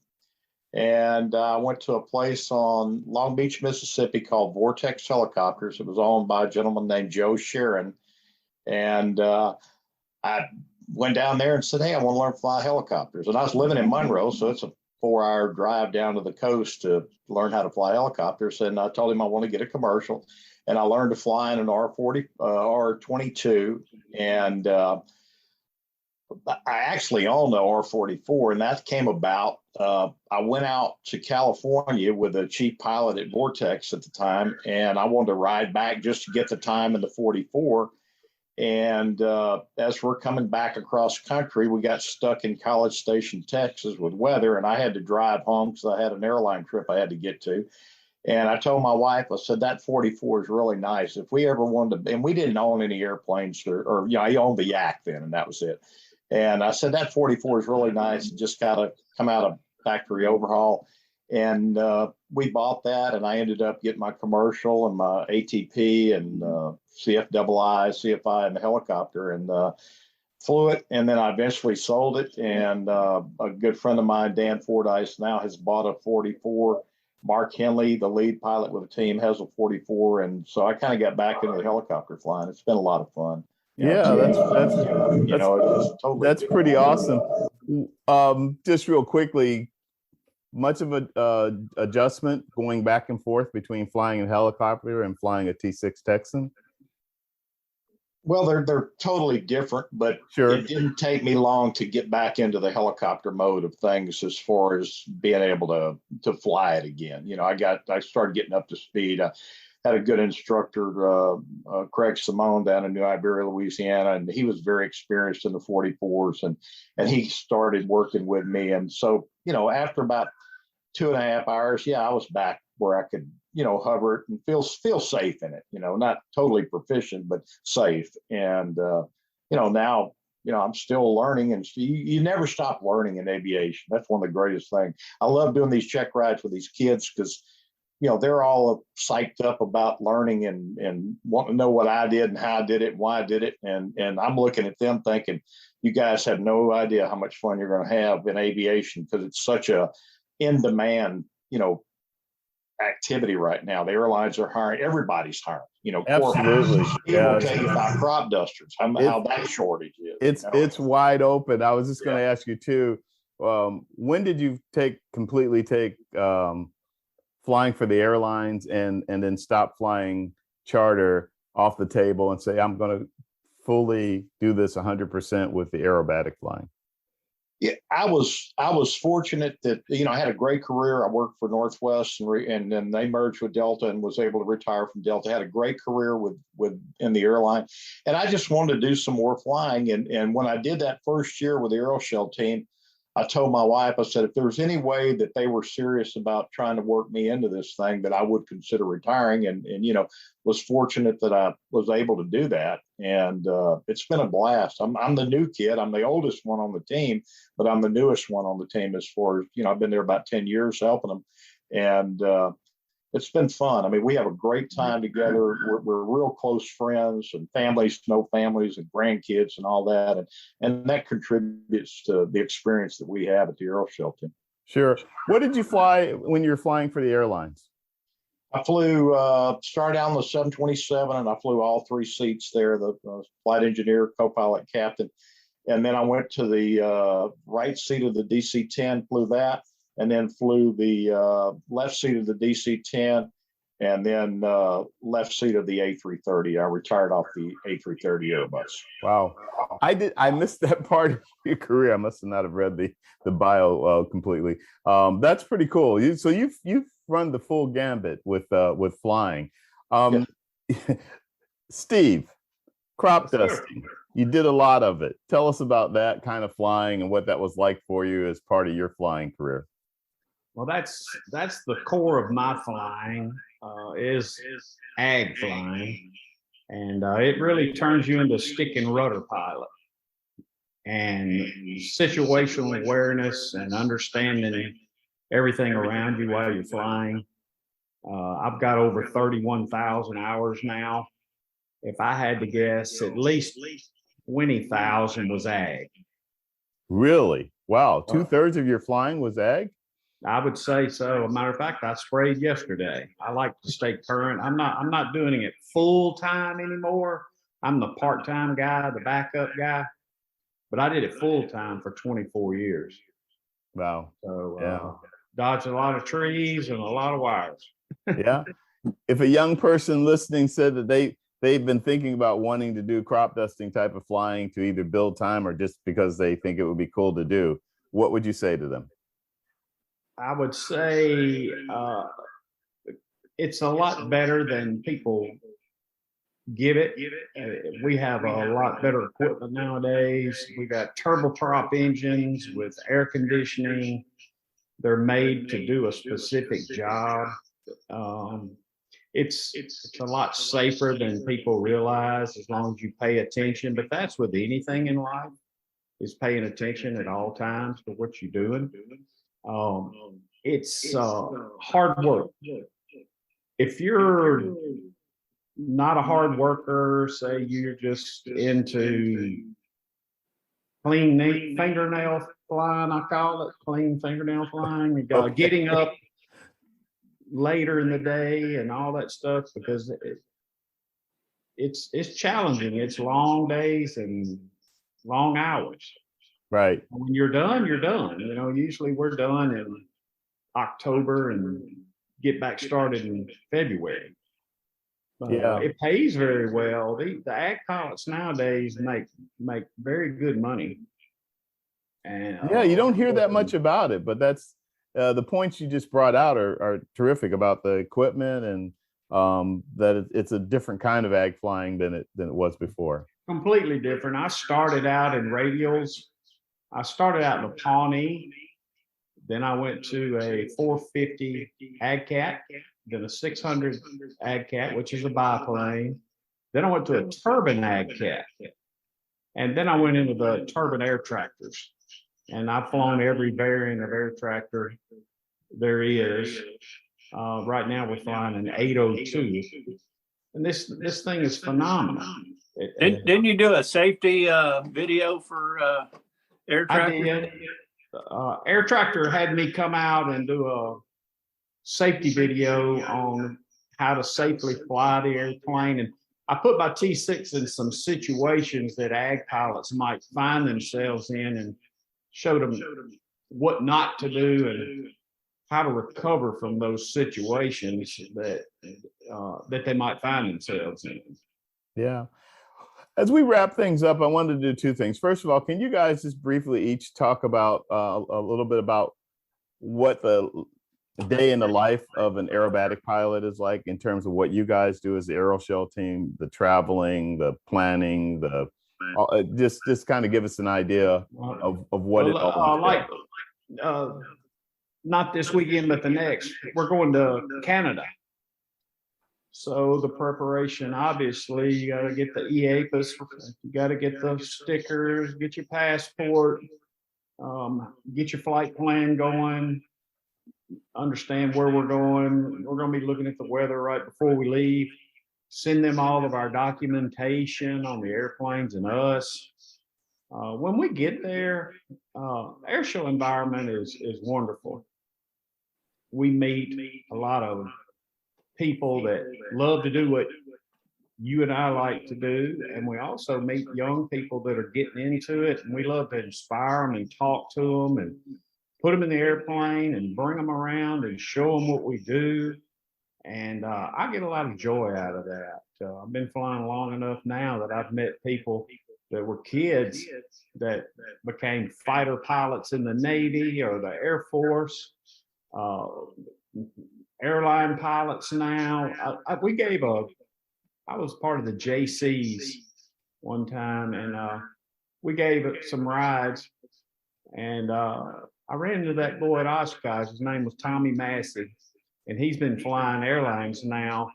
And I went to a place on Long Beach, Mississippi called Vortex Helicopters. It was owned by a gentleman named Joe Sharon. And I went down there and said, hey, I want to learn to fly helicopters. And I was living in Monroe, so it's a 4-hour drive down to the coast to learn how to fly helicopters. And I told him I want to get a commercial. And I learned to fly in an R22. And I actually owned the R44, and that came about. I went out to California with a chief pilot at Vortex at the time, and I wanted to ride back just to get the time in the 44. And as we're coming back across country, we got stuck in College Station, Texas with weather, and I had to drive home because I had an airline trip I had to get to. And I told my wife, I said, that 44 is really nice. If we ever wanted to, and we didn't own any airplanes or I owned the Yak then, and that was it. And I said, that 44 is really nice. It just got to come out of factory overhaul. And we bought that, and I ended up getting my commercial and my ATP and CFI, and the helicopter, and flew it. And then I eventually sold it. And a good friend of mine, Dan Fordyce, now has bought a 44. Mark Henley, the lead pilot with the team, has a 44. And so I kind of got back into the helicopter flying. It's been a lot of fun.
Yeah, that's pretty awesome. Just real quickly, much of a adjustment going back and forth between flying a helicopter and flying a T-6 Texan?
Well, they're totally different, but
sure,
it didn't take me long to get back into the helicopter mode of things as far as being able to fly it again. I started getting up to speed. I had a good instructor, Craig Simone, down in New Iberia, Louisiana, and he was very experienced in the 44s, and he started working with me. And so, after about 2.5 hours, I was back where I could, hover it and feel safe in it, not totally proficient, but safe. And, now, I'm still learning, and you never stop learning in aviation. That's one of the greatest things. I love doing these check rides with these kids because, they're all psyched up about learning and want to know what I did and how I did it and why I did it. And I'm looking at them thinking, you guys have no idea how much fun you're going to have in aviation because it's such a in-demand, activity right now. The airlines are hiring, everybody's hiring,
absolutely.
People will tell you about crop dusters, how that shortage is.
It's wide open. I was just going to ask you too, when did you completely take flying for the airlines and then stop flying charter off the table and say, I'm going to fully do this 100% with the aerobatic flying?
Yeah, I was fortunate that, I had a great career. I worked for Northwest and then they merged with Delta and was able to retire from Delta. I had a great career in the airline. And I just wanted to do some more flying. And when I did that first year with the AeroShell team, I told my wife, I said, if there was any way that they were serious about trying to work me into this thing, that I would consider retiring, and was fortunate that I was able to do that. And it's been a blast. I'm the new kid. I'm the oldest one on the team, but I'm the newest one on the team as far as, I've been there about 10 years helping them. And it's been fun. I mean, we have a great time together. We're real close friends, and families know families and grandkids and all that. And that contributes to the experience that we have at the AeroShell team.
Sure. What did you fly when you were flying for the airlines?
I flew, started out on the 727, and I flew all 3 seats there, the flight engineer, co-pilot, captain. And then I went to the right seat of the DC-10, flew that. And then flew the left seat of the DC-10, and then left seat of the A330. I retired off the A330 Airbus.
Wow, I missed that part of your career. I must not have read the bio completely. That's pretty cool. So you've run the full gambit with flying. Steve, crop dusting. You did a lot of it. Tell us about that kind of flying and what that was like for you as part of your flying career.
Well, that's the core of my flying, is ag flying, and it really turns you into stick and rudder pilot, and situational awareness and understanding everything around you while you're flying. I've got over 31,000 hours now. If I had to guess, at least 20,000 was ag.
Really? Wow, 2/3 of your flying was ag?
I would say so. As a matter of fact, I sprayed yesterday. I like to stay current. I'm not doing it full time anymore. I'm the part-time guy, the backup guy, but I did it full time for 24 years.
Wow.
So dodged a lot of trees and a lot of wires.
Yeah. If a young person listening said that they've been thinking about wanting to do crop dusting type of flying to either build time or just because they think it would be cool to do, what would you say to them?
I would say it's a lot better than people give it. We have a lot better equipment nowadays. We got turboprop engines with air conditioning. They're made to do a specific job. It's a lot safer than people realize as long as you pay attention. But that's with anything in life, is paying attention at all times to what you're doing. It's hard work. If you're not a hard worker, say you're just into clean fingernail flying, I call it clean fingernail flying, getting up later in the day and all that stuff, because it's challenging. It's long days and long hours.
Right.
When you're done, you're done. You know, usually we're done in October and get back started in February.
Yeah.
It pays very well. The ag pilots nowadays make very good money. And
yeah, you don't hear that much about it, but that's the points you just brought out are terrific about the equipment and that it's a different kind of ag flying than it was before.
Completely different. I started out in radials. I started out in a Pawnee. Then I went to a 450 AgCat, then a 600 AgCat, which is a biplane. Then I went to a turbine AgCat. And then I went into the turbine air tractors. And I've flown every variant of air tractor there is. Right now we're flying an 802. And this thing is phenomenal.
Didn't you do a safety video for air tractor?
I did. Air Tractor had me come out and do a safety video on how to safely fly the airplane. And I put my T-6 in some situations that ag pilots might find themselves in and showed them what not to do and how to recover from those situations that they might find themselves in.
Yeah. As we wrap things up, I wanted to do two things. First of all, can you guys just briefly each talk about a little bit about what the day in the life of an aerobatic pilot is like in terms of what you guys do as the AeroShell team, the traveling, the planning, just kind of give us an idea of what it all
like not this weekend, but the next, we're going to Canada. So the preparation, obviously, you got to get the AOPAs, you got to get the stickers, get your passport, get your flight plan going, understand where we're going. We're going to be looking at the weather right before we leave, send them all of our documentation on the airplanes and us. When we get there, airshow environment is wonderful. We meet a lot of people that love to do what you and I like to do. And we also meet young people that are getting into it. And we love to inspire them and talk to them and put them in the airplane and bring them around and show them what we do. And I get a lot of joy out of that. I've been flying long enough now that I've met people that were kids that became fighter pilots in the Navy or the Air Force. Airline pilots now. I was part of the JCs one time, and we gave it some rides, and I ran into that boy at Oshkosh. His name was Tommy Massey, and he's been flying airlines now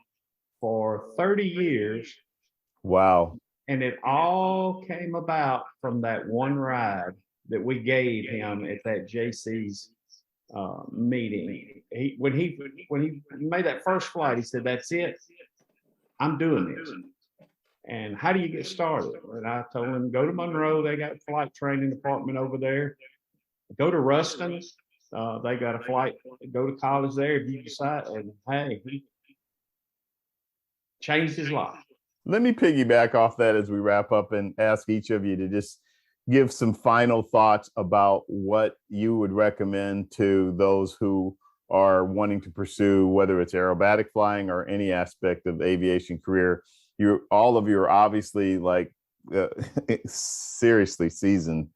for 30 years.
Wow.
And it all came about from that one ride that we gave him at that JC's meeting. When he made that first flight, he said, "That's it. I'm doing this." And how do you get started? And I told him, go to Monroe. They got a flight training department over there. Go to Ruston. They got a flight. Go to college there if you decide. And hey, he changed his life.
Let me piggyback off that as we wrap up and ask each of you to just give some final thoughts about what you would recommend to those who are wanting to pursue, whether it's aerobatic flying or any aspect of aviation career. All of you are obviously like seriously seasoned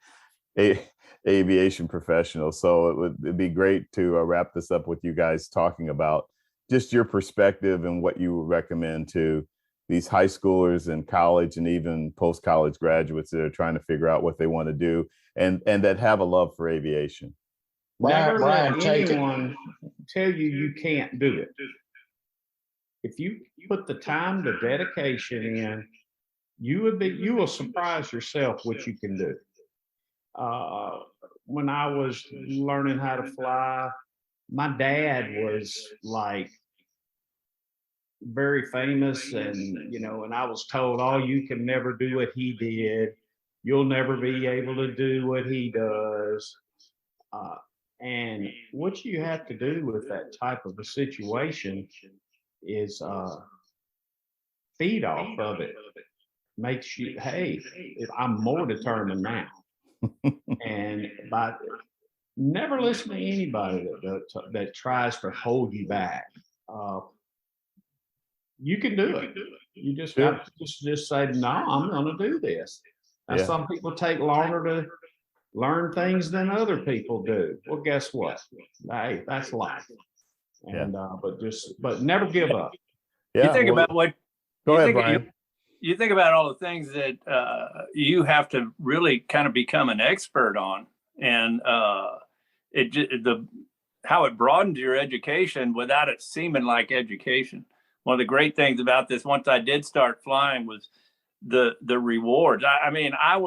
aviation professionals. So it'd be great to wrap this up with you guys talking about just your perspective and what you would recommend to these high schoolers and college and even post-college graduates that are trying to figure out what they want to do and that have a love for aviation.
Never let anyone tell you can't do it. if you put the time, the dedication in, you will surprise yourself what you can do. When I was learning how to fly, my dad was like very famous, and and I was told, oh, you can never do what he did. You'll never be able to do what he does. And what you have to do with that type of a situation is feed off of it. Makes you, hey, I'm more determined now. And by never listen to anybody that tries to hold you back. You can do it. You just got to just say, no, I'm going to do this. Now, some people take longer to learn things than other people do. Well, guess what? Hey, that's life. And but never give up.
You think about what.
Go ahead, Bryan.
You think about all the things that you have to really kind of become an expert on, and how it broadened your education without it seeming like education. One of the great things about this, once I did start flying, was the rewards. I mean, I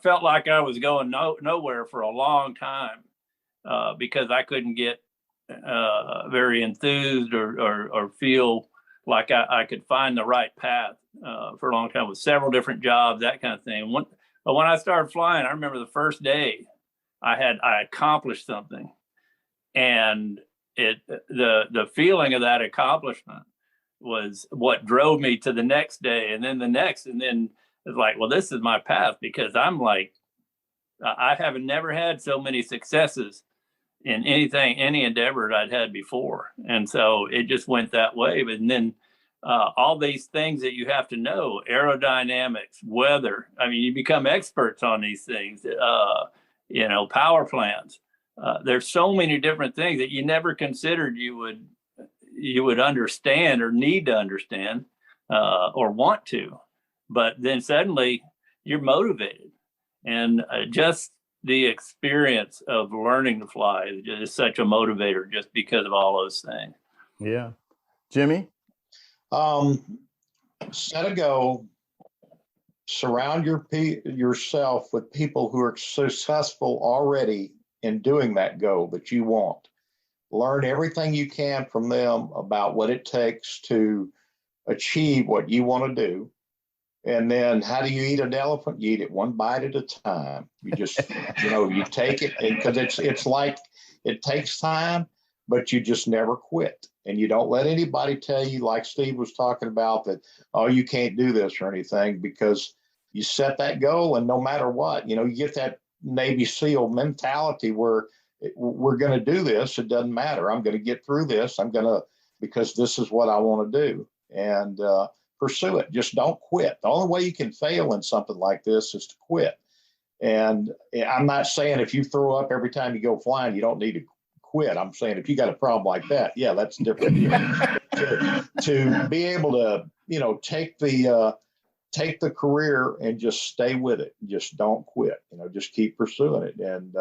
felt like I was going nowhere for a long time because I couldn't get very enthused or feel like I could find the right path for a long time with several different jobs, that kind of thing. But when I started flying, I remember the first day I accomplished something, and the feeling of that accomplishment was what drove me to the next day, and then the next, and then it's like, well, this is my path, because I'm like, I haven't never had so many successes in any endeavor I'd had before. And so it just went that way. But then all these things that you have to know, aerodynamics, weather, I mean, you become experts on these things, power plants. There's so many different things that you never considered you would understand or need to understand or want to. But then suddenly you're motivated, and just the experience of learning to fly is just such a motivator, just because of all those things.
Yeah. Jimmy?
Set a goal, surround yourself with people who are successful already in doing that goal that you want. Learn everything you can from them about what it takes to achieve what you want to do. And then how do you eat an elephant? You eat it one bite at a time. You just, you take it, because it's like, it takes time, but you just never quit. And you don't let anybody tell you, like Steve was talking about, that, oh, you can't do this or anything, because you set that goal, and no matter what, you get that Navy SEAL mentality where we're going to do this. It doesn't matter. I'm going to get through this. Because this is what I want to do. And, pursue it. Just don't quit. The only way you can fail in something like this is to quit. And I'm not saying if you throw up every time you go flying, you don't need to quit. I'm saying if you got a problem like that, yeah, that's different. to be able to, take the career and just stay with it. Just don't quit. Just keep pursuing it. And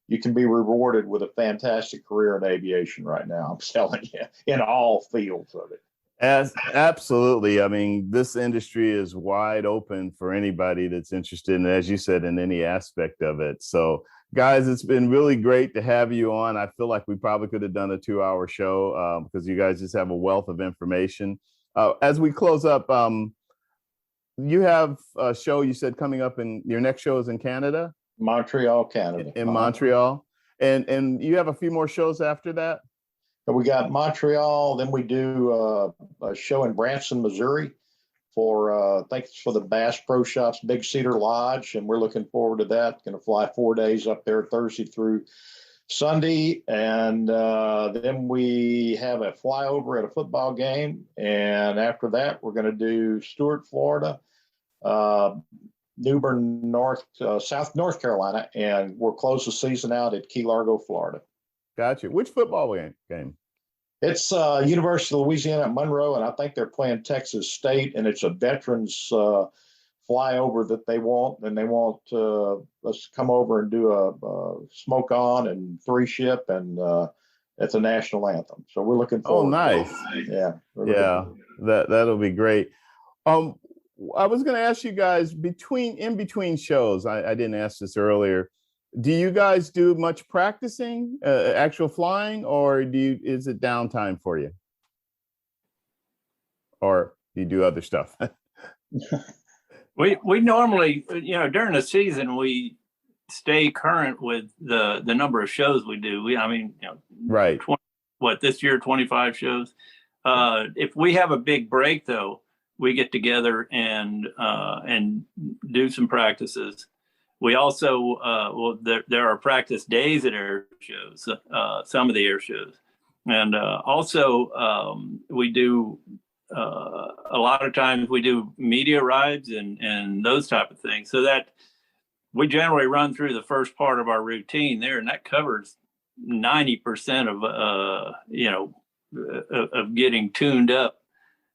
you can be rewarded with a fantastic career in aviation right now. I'm telling you, in all fields of it.
Absolutely. I mean, this industry is wide open for anybody that's interested in, as you said, in any aspect of it. So, guys, it's been really great to have you on. I feel like we probably could have done a 2-hour show because you guys just have a wealth of information. As we close up, you have a show you said coming up, and your next show is in Canada?
Montreal, Canada.
In Montreal. And you have a few more shows after that?
We got Montreal, then we do a show in Branson, Missouri for, I think it's for the Bass Pro Shops Big Cedar Lodge, and we're looking forward to that. Going to fly 4 days up there, Thursday through Sunday, and then we have a flyover at a football game, and after that, we're going to do Stuart, Florida, Newbern, South North Carolina, and we'll close the season out at Key Largo, Florida.
Gotcha. Which football game?
It's University of Louisiana at Monroe, and I think they're playing Texas State, and it's a veterans flyover that they want, and they want us to come over and do a smoke on and 3-ship, and at the national anthem. So we're looking
Oh,
forward.
nice.
Yeah.
Yeah, that'll be great. I was going to ask you guys in between shows. I didn't ask this earlier. Do you guys do much practicing, actual flying, or is it downtime for you, or do you do other stuff?
We normally, during the season, we stay current with the number of shows we do.
Right.
This year, 25 shows. If we have a big break, though, we get together and do some practices. We also, there are practice days at air shows, some of the air shows. And also we do, a lot of times we do media rides and those type of things. So that we generally run through the first part of our routine there, and that covers 90% of getting tuned up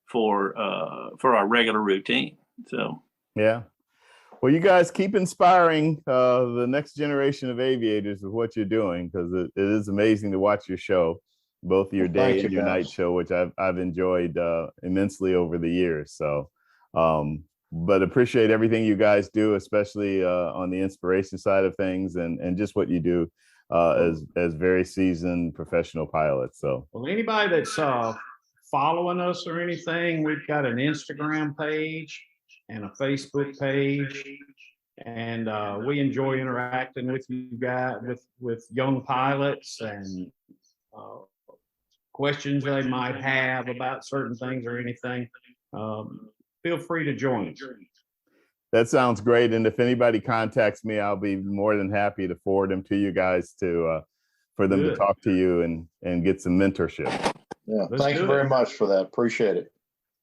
for our regular routine. So
yeah. Well, you guys keep inspiring the next generation of aviators with what you're doing, because it is amazing to watch your show, both your day and your night show, which I've enjoyed immensely over the years. So, but appreciate everything you guys do, especially on the inspiration side of things, and just what you do as very seasoned professional pilots. So,
well, anybody that's following us or anything, we've got an Instagram page and a Facebook page, and we enjoy interacting with you guys, with young pilots, and questions they might have about certain things or anything. Feel free to join us.
That sounds great. And if anybody contacts me, I'll be more than happy to forward them to you guys for them to talk to you and get some mentorship.
Yeah, thank you very much for that. Appreciate it.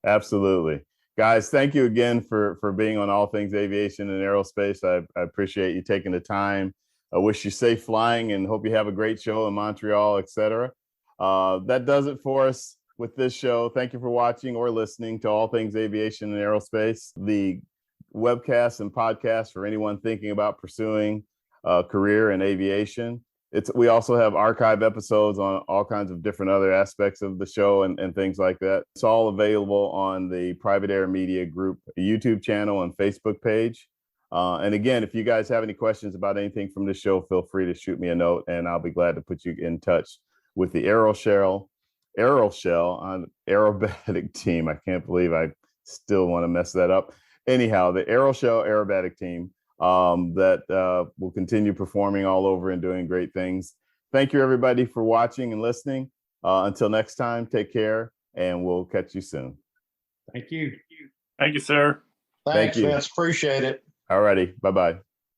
Absolutely. Guys, thank you again for being on All Things Aviation and Aerospace. I appreciate you taking the time. I wish you safe flying and hope you have a great show in Montreal, etc. That does it for us with this show. Thank you for watching or listening to All Things Aviation and Aerospace, the webcast and podcast for anyone thinking about pursuing a career in aviation. We also have archive episodes on all kinds of different other aspects of the show and things like that. It's all available on the Private Air Media Group YouTube channel and Facebook page. And again, if you guys have any questions about anything from this show, feel free to shoot me a note, and I'll be glad to put you in touch with the AeroShell Aerobatic Team. I can't believe I still want to mess that up. Anyhow, the AeroShell Aerobatic Team that will continue performing all over and doing great things. Thank you, everybody, for watching and listening. Until next time, take care, and we'll catch you soon.
Thank you.
Thank you, sir.
Thanks, Vince. Appreciate it.
All righty. Bye-bye.